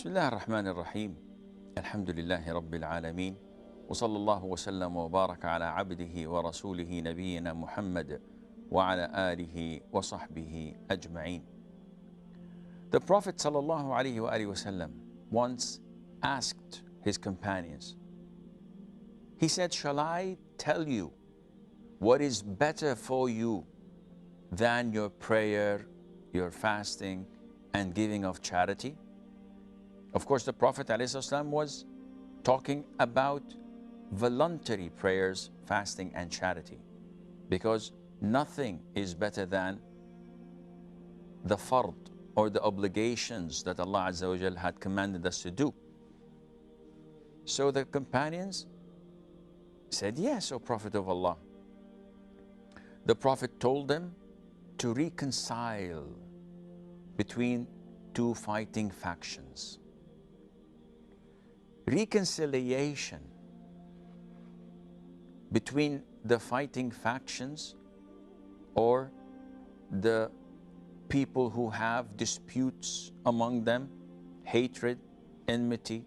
بسم الله الرحمن الرحيم الحمد لله رب العالمين وصلى الله وسلم وبارك على عبده ورسوله نبينا محمد وعلى آله وصحبه أجمعين. The Prophet sallallahu alaihi wasallam once asked his companions, he said, "Shall I tell you what is better for you than your prayer, your fasting, and giving of charity?" Of course, the Prophet ﷺ was talking about voluntary prayers, fasting, and charity, because nothing is better than the fard, or the obligations that Allah Azza wa Jal had commanded us to do. So the companions said, "Yes, O Prophet of Allah." The Prophet told them to reconcile between two fighting factions. Reconciliation between the fighting factions, or the people who have disputes among them, hatred, enmity,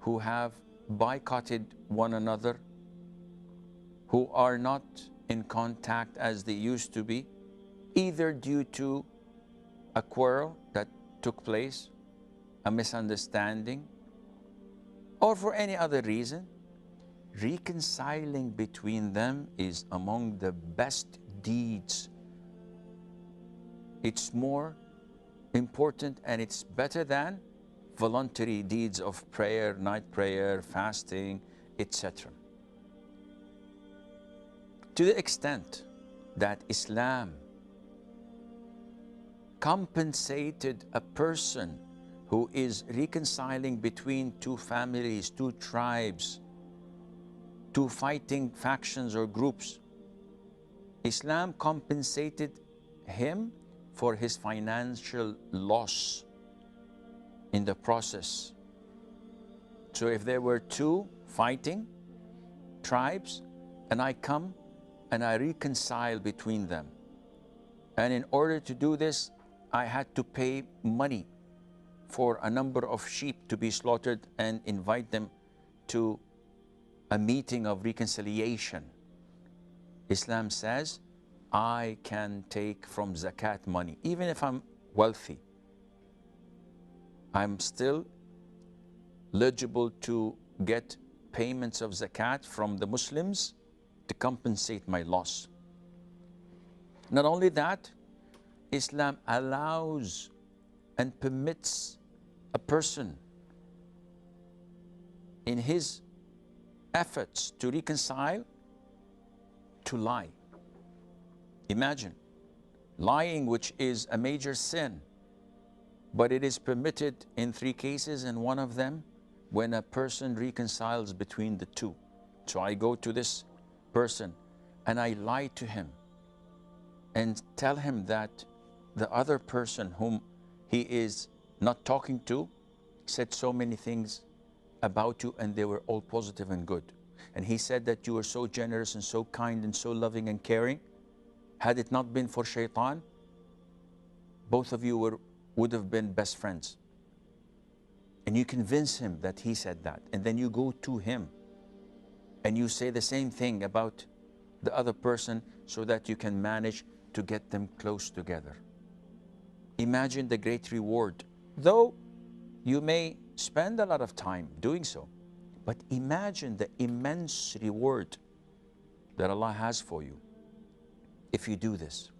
who have boycotted one another, who are not in contact as they used to be, either due to a quarrel that took place, a misunderstanding, or for any other reason, reconciling between them is among the best deeds. It's more important and it's better than voluntary deeds of prayer, night prayer, fasting, etc. To the extent that Islam compensated a person who is reconciling between two families, two tribes, two fighting factions or groups. Islam compensated him for his financial loss in the process. So if there were two fighting tribes and I come and I reconcile between them, and in order to do this, I had to pay money for a number of sheep to be slaughtered and invite them to a meeting of reconciliation. Islam says, I can take from zakat money. Even if I'm wealthy, I'm still eligible to get payments of zakat from the Muslims to compensate my loss. Not only that, Islam allows and permits a person in his efforts to reconcile to lie. Imagine lying, which is a major sin, but it is permitted in 3 cases, and one of them when a person reconciles between the two. So I go to this person and I lie to him and tell him that the other person whom he is not talking to said so many things about you and they were all positive and good. And he said that you were so generous and so kind and so loving and caring. Had it not been for shaitan, both of you would have been best friends. And you convince him that he said that. And then you go to him and you say the same thing about the other person so that you can manage to get them close together. Imagine the great reward. Though you may spend a lot of time doing so, but imagine the immense reward that Allah has for you if you do this.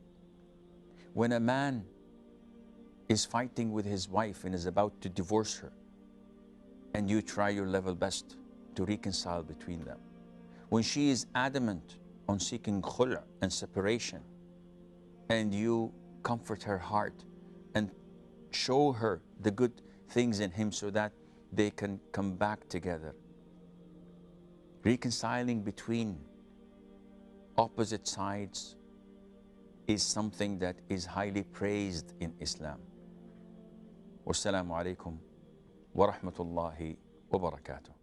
When a man is fighting with his wife and is about to divorce her, and you try your level best to reconcile between them. When she is adamant on seeking khul' and separation, and you comfort her heart and show her the good things in him so that they can come back together. Reconciling between opposite sides is something that is highly praised in Islam. Wassalamu alaikum wa rahmatullahi wa barakatuh.